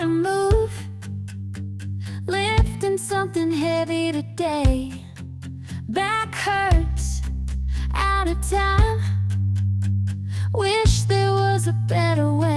gotta move, lifting something heavy today. Back hurts, out of time. Wish there was a better way.